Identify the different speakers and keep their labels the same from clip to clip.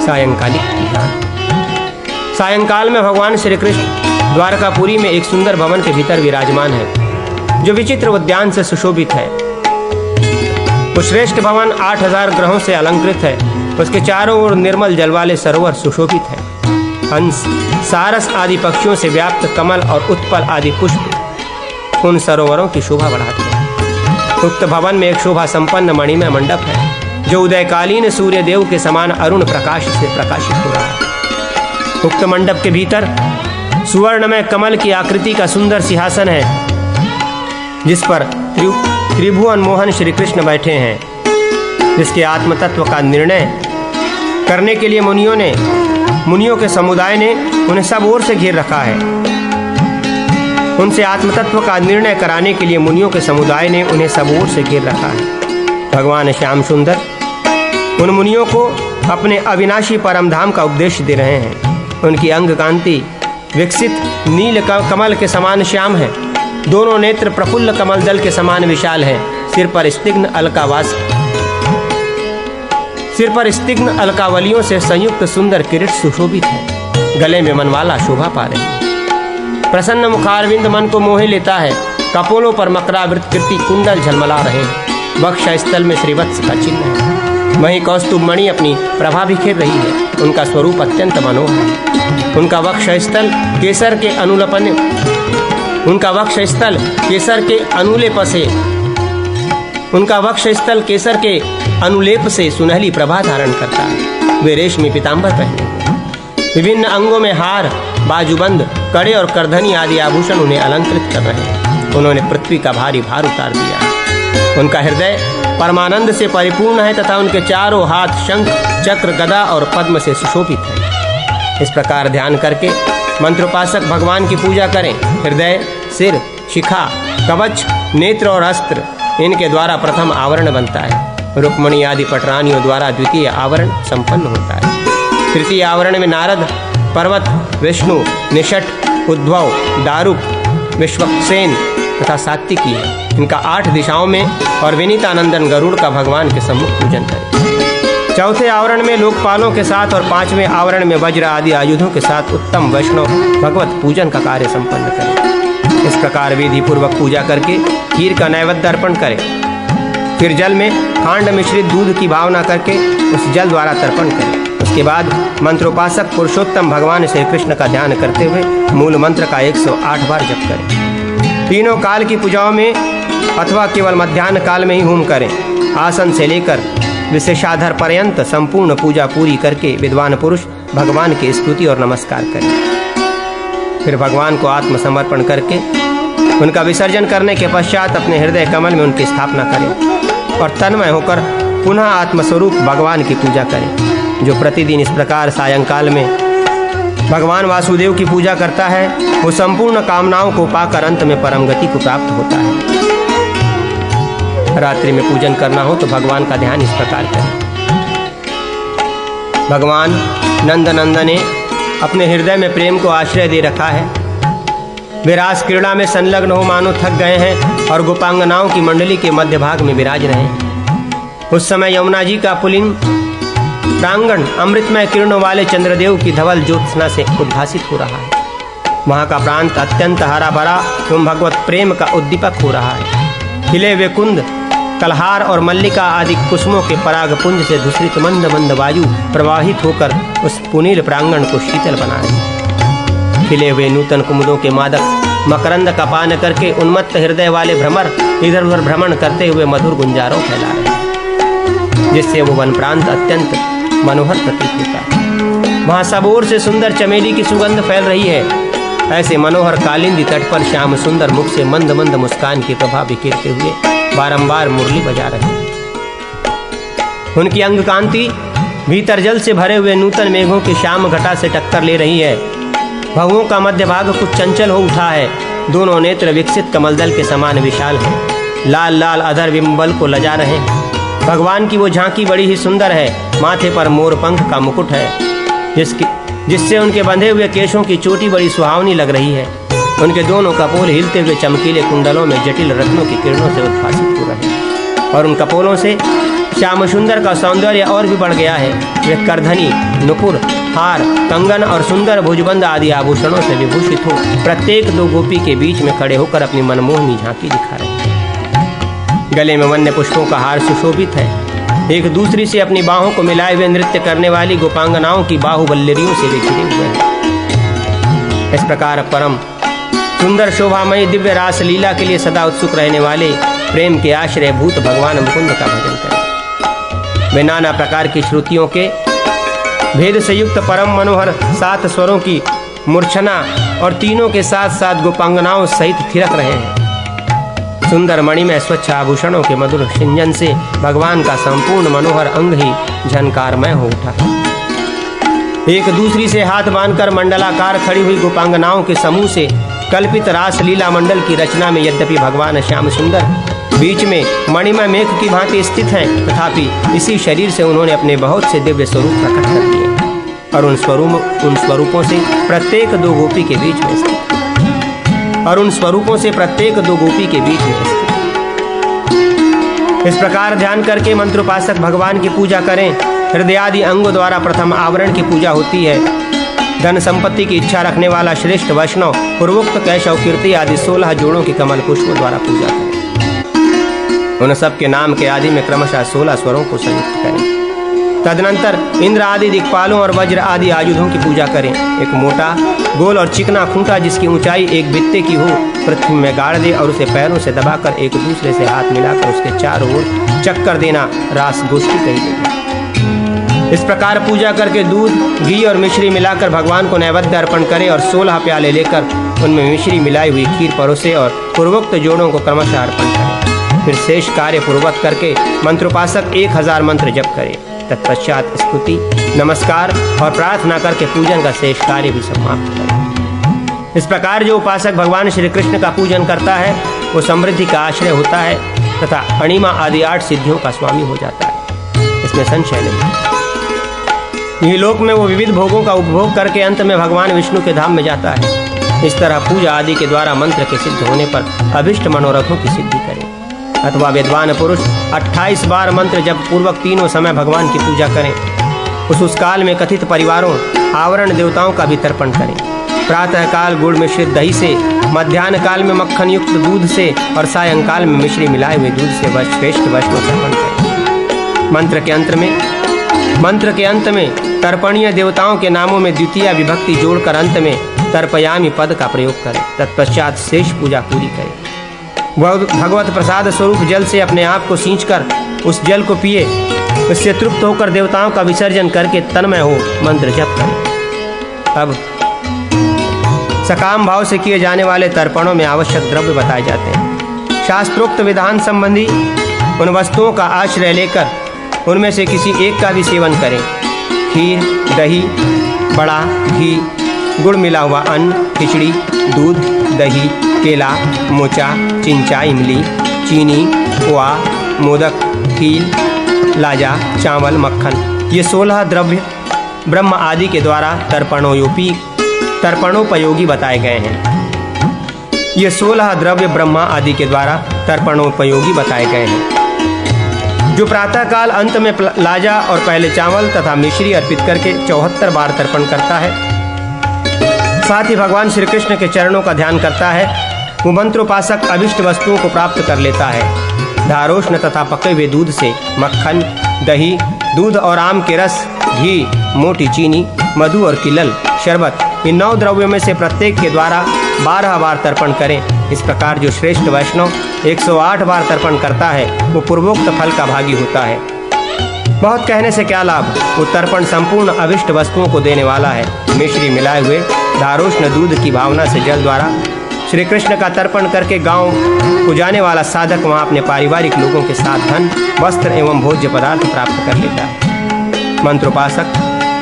Speaker 1: सायंकालिक ध्यान। सायंकाल में भगवान श्री कृष्ण द्वारकापुरी में एक सुंदर भवन के भीतर विराजमान है, जो विचित्र उद्यान से सुशोभित है। वो श्रेष्ठ भवन 8000 ग्रहों से अलंकृत है। उसके चारों ओर निर्मल जल वाले सरोवर सुशोभित है। हंस, सारस आदि पक्षियों से व्याप्त कमल और उत्पल आदि पुष्प उन सरोवरों की शोभा बढ़ाते हैं। उक्त भवन में एक शोभा संपन्न मणिमय मंडप है, जो उदयकालीन सूर्य देव के समान अरुण प्रकाश से प्रकाशित हो रहा है। उक्त मंडप के भीतर सुवर्णमय कमल की आकृति का सुंदर सिंहासन है, जिस पर त्रिभुवन मोहन श्री कृष्ण बैठे हैं, जिसके आत्मतत्व का निर्णय करने के लिए मुनियों के समुदाय ने उन्हें सब ओर से घेर रखा है। उनसे आत्मतत्व का निर्णय कराने के लिए मुनियों के समुदाय ने उन्हें सब ओर से घेर रखा है। भगवान श्याम सुंदर उन मुनियों को अपने अविनाशी परमधाम का उपदेश दे रहे हैं। उनकी अंग कांति विकसित नील कमल के समान श्याम है। दोनों नेत्र प्रफुल्ल कमल दल के समान विशाल है। सिर पर स्तिग्न अलकावलियों से संयुक्त सुंदर किरीट सुशोभित है। गले में मनवाला शोभा पा रहे हैं। प्रसन्न मुखारविंद मन को मोहे लेता है। कपोलों पर मकरावृत कीर्ति कुंडल झलमला रहे हैं। वक्ष स्थल में श्रीवत्स का चिन्ह है। वहीं कौस्तुभ मणि अपनी प्रभा बिखेर रही है। उनका स्वरूप अत्यंत मनोहर है। उनका वक्ष स्थल केसर के अनुलेप से सुनहली प्रभा धारण करता है। वे रेशमी पीतांबर पहने हुए। विभिन्न अंगों में हार, बाजूबंद, कड़े और करधनी आदि आभूषण उन्हें अलंकृत कर रहे हैं। उन्होंने पृथ्वी का भारी भार उतार दिया। उनका हृदय परमानंद से परिपूर्ण है तथा उनके चारों हाथ शंख, चक्र, गदा और पद्म से सुशोभित है। इस प्रकार ध्यान करके मंत्रोपासक भगवान की पूजा करें। हृदय, सिर, शिखा, कवच, नेत्र और अस्त्र इनके द्वारा प्रथम आवरण बनता है। रुक्मणी आदि पटरानियों द्वारा द्वितीय आवरण संपन्न होता है। तृतीय आवरण में नारद, पर्वत, विष्णु, निषट, उद्धव, दारुक, विश्वक्सेन तथा सात्विकी है। इनका 8 दिशाओं में और विनीतानंदन गरुड़ का भगवान के सम्मुख पूजन करें। चौथे आवरण में लोकपालों के साथ और 5वें आवरण में वज्र आदि आयुधों के साथ उत्तम वैष्णव भगवत पूजन का कार्य संपन्न करें। इस प्रकार विधि पूर्वक पूजा करके खीर का नैवेद्य अर्पण करें। फिर जल में खांड मिश्रित दूध की भावना करके उस जल द्वारा तर्पण करें। उसके बाद मंत्रोपासक पुरुषोत्तम भगवान श्री कृष्ण का ध्यान करते हुए मूल मंत्र का 108 बार जप करें। तीनों काल की पूजाओं में अथवा केवल मध्याह्न काल में ही होम करें। आसन से लेकर विशेषाधर पर्यंत संपूर्ण पूजा पूरी करके विद्वान पुरुष भगवान की स्तुति और नमस्कार करें। फिर भगवान को आत्मसमर्पण करके उनका विसर्जन करने के पश्चात अपने हृदय कमल में उनकी स्थापना करें और तन्मय होकर पुनः आत्मस्वरूप भगवान की पूजा करें। जो प्रतिदिन इस प्रकार सायंकाल में भगवान वासुदेव की पूजा करता है, वो संपूर्ण कामनाओं को पाकर अंत में परम गति को प्राप्त होता है। रात्रि में पूजन करना हो तो भगवान का ध्यान इस प्रकार करें। भगवान नंदनंदन ने अपने हृदय में प्रेम को आश्रय दे रखा है। वे रास क्रीड़ा में संलग्न हो मानो थक गए हैं और गोपांगनाओं की मंडली के मध्य भाग में विराज रहे हैं। उस समय यमुना जी का पुलिंग प्रांगण अमृतमय किरणों वाले चंद्रदेव की धवल ज्योत्सना से उद्भासित हो रहा है। वहाँ का प्रांत अत्यंत हरा भरा एवं भगवत प्रेम का उद्दीपक हो रहा है। खिले हुए कुंद, कलहार और मल्लिका आदि कुसुमों के परागपुंज से दूषित मंद मंद वायु प्रवाहित होकर उस पुनील प्रांगण को शीतल बना रही है। खिले हुए नूतन कुमुदों के मादक मकरंद का पान करके उन्मत्त हृदय वाले भ्रमर इधर उधर भ्रमण करते हुए मधुर गुंजारों फैला रहे हैं, जिससे वो वन प्रांत अत्यंत मनोहर प्रतीत होता है। वहाँ सब ओर से सुंदर चमेली की सुगंध फैल रही है। ऐसे मनोहर कालिंदी तट पर श्याम सुंदर मुख से मंद मंद मुस्कान की प्रभा बिखेरते हुए बारंबार मुरली बजा रहे हैं। उनकी अंग कांति भीतर जल से भरे हुए नूतन मेघों की श्याम घटा से टक्कर ले रही है। भवों का मध्य भाग कुछ चंचल हो उठा है। दोनों नेत्र विकसित कमलदल के समान विशाल हैं। लाल लाल अधर बिंबल को लजा रहे हैं। भगवान की वो झांकी बड़ी ही सुंदर है। माथे पर मोर पंख का मुकुट है, जिससे उनके बंधे हुए केशों की चोटी बड़ी सुहावनी लग रही है। उनके दोनों कपोल हिलते हुए चमकीले कुंडलों में जटिल रत्नों की किरणों से उद्भासित हो रहे हैं और उन कपोलों से श्याम सुंदर का सौंदर्य और भी बढ़ गया है। वे करधनी, नुपुर, हार, कंगन और सुंदर भुजबंद आदि आभूषणों से विभूषित हो प्रत्येक दो गोपी के बीच में खड़े होकर अपनी मनमोहनी झांकी दिखा रहे हैं। गले में वन्य पुष्पों का हार सुशोभित है। एक दूसरी से अपनी बाहों को मिलाए हुए नृत्य करने वाली गोपांगनाओं की बाहुबल्लरियों से वे घिरे हुए हैं। इस प्रकार परम सुंदर शोभामयी दिव्य रास लीला के लिए सदा उत्सुक रहने वाले प्रेम के आश्रय भूत भगवान मुकुंद का भजन करें। वे नाना प्रकार की श्रुतियों के भेद से युक्त परम मनोहर 7 स्वरों की मूर्छना और तीनों के साथ साथ गोपांगनाओं सहित थिरक रहे हैं। सुंदर मणि में स्वच्छ आभूषणों के मधुर सिंजन से भगवान का संपूर्ण मनोहर अंग ही झनकारमय हो उठा। एक दूसरी से हाथ बांधकर मंडलाकार खड़ी हुई गोपांगनाओं के समूह से कल्पित रास लीला मंडल की रचना में यद्यपि भगवान श्याम सुंदर बीच में मणिमय मेघ की भांति स्थित हैं, तथापि इसी शरीर से उन्होंने अपने बहुत से दिव्य स्वरूप प्रकट कर दिए और उन स्वरूपों से प्रत्येक दो गोपी के बीच में स्थित इस प्रकार ध्यान करके मंत्रोपासक भगवान की पूजा करें। हृदयादि अंगों द्वारा प्रथम आवरण की पूजा होती है। धन संपत्ति की इच्छा रखने वाला श्रेष्ठ वैष्णव पूर्वोक्त कैशव कीर्ति आदि 16 जोड़ों की कमल पुष्पों द्वारा पूजा करें। उन सब के नाम के आदि में क्रमशः 16 स्वरों को संयुक्त करें। तदनंतर इंद्र आदि दिक्पालों और वज्र आदि आयुधों की पूजा करें। एक मोटा गोल और चिकना खूंटा जिसकी ऊंचाई एक बित्ते की हो पृथ्वी में गाड़ दे और उसे पैरों से दबाकर एक दूसरे से हाथ मिलाकर उसके चारों ओर चक्कर देना रास गोष्ठी कही गई। इस प्रकार पूजा करके दूध, घी और मिश्री मिलाकर भगवान को नैवेद्य अर्पण करे और 16 प्याले लेकर उनमें मिश्री मिलाई हुई खीर परोसे और पूर्वोक्त जोड़ों को क्रमशः अर्पण करें। फिर शेष कार्य पूर्वक करके मंत्रोपासक 1000 मंत्र जप करे। तत्पश्चात स्तुति, नमस्कार और प्रार्थना करके पूजन का शेष कार्य भी समाप्त करें। इस प्रकार जो उपासक भगवान श्री कृष्ण का पूजन करता है वो समृद्धि का आश्रय होता है तथा अणिमा आदि 8 सिद्धियों का स्वामी हो जाता है, इसमें संशय नहीं। यही लोक में वो विविध भोगों का उपभोग करके अंत में भगवान विष्णु के धाम में जाता है। इस तरह पूजा आदि के द्वारा मंत्र के सिद्ध होने पर अभिष्ट मनोरथों की सिद्धि करें। अथवा विद्वान पुरुष 28 बार मंत्र जब पूर्वक तीनों समय भगवान की पूजा करें। उस काल में कथित परिवारों आवरण देवताओं का भी तर्पण करें। प्रातः काल गुड़ मिश्रित दही से, मध्याह्न काल में मक्खन युक्त दूध से और सायंकाल में मिश्री मिलाए हुए दूध से श्रेष्ठ वैष्णव तर्पण करें। मंत्र के अंत में तर्पणीय देवताओं के नामों में द्वितीय विभक्ति जोड़कर अंत में तर्पयामि पद का प्रयोग करें। तत्पश्चात शेष पूजा पूरी करें। भगवत प्रसाद स्वरूप जल से अपने आप को सींचकर उस जल को पिए। उससे तृप्त होकर देवताओं का विसर्जन करके तन्मय हो मंत्र जप करें। अब सकाम भाव से किए जाने वाले तर्पणों में आवश्यक द्रव्य बताए जाते हैं। शास्त्रोक्त विधान संबंधी उन वस्तुओं का आश्रय लेकर उनमें से किसी एक का भी सेवन करें। खीर, दही, बड़ा, घी, गुड़ मिला हुआ अन्न, खिचड़ी, दूध, दही, केला, मोचा, चिंचा, इमली, चीनी, खोआ, मोदक, खील, लाजा, चावल, मक्खन, ये 16 द्रव्य ब्रह्म आदि के द्वारा तर्पणोपयोगी बताए गए हैं। ये 16 द्रव्य ब्रह्मा आदि के द्वारा तर्पणोपयोगी बताए गए हैं। जो प्रातःकाल अंत में लाजा और पहले चावल तथा मिश्री अर्पित करके 74 बार तर्पण करता है, साथ ही भगवान श्री कृष्ण के चरणों का ध्यान करता है, वो मंत्रोपासक अभिष्ट वस्तुओं को प्राप्त कर लेता है। धारोष्ण तथा पके हुए दूध से मक्खन, दही, दूध और आम के रस, घी, मोटी चीनी, मधु और किलल, शरबत, इन 9 द्रव्यों में से प्रत्येक के द्वारा 12 बार तर्पण करें। इस प्रकार जो श्रेष्ठ वैष्णव 108 बार तर्पण करता है वो पूर्वोक्त फल का भागी होता है। बहुत कहने से क्या लाभ, वो तर्पण संपूर्ण अभिष्ट वस्तुओं को देने वाला है। मिश्री मिलाए हुए धारोष्ण दूध की भावना से जल द्वारा श्री कृष्ण का तर्पण करके गांव को जाने वाला साधक वहां अपने पारिवारिक लोगों के साथ धन, वस्त्र एवं भोज्य पदार्थ प्राप्त कर लेता है। मंत्रोपासक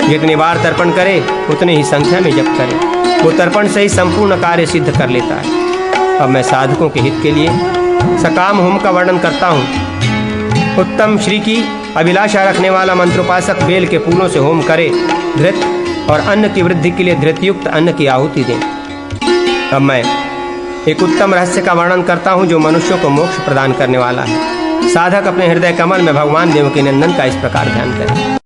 Speaker 1: जितनी बार तर्पण करे उतने ही संख्या में जप करे, वो तर्पण से ही संपूर्ण कार्य सिद्ध कर लेता है। अब मैं साधकों के हित के लिए सकाम होम का वर्णन करता हूँ। उत्तम श्री की अभिलाषा रखने वाला मंत्रोपासक बेल के फूलों से होम करे। धृत और अन्न की वृद्धि के लिए धृतयुक्त अन्न की आहुति दें। अब मैं एक उत्तम रहस्य का वर्णन करता हूँ जो मनुष्यों को मोक्ष प्रदान करने वाला है। साधक अपने हृदय कमल में भगवान देवकी नंदन का इस प्रकार ध्यान करें।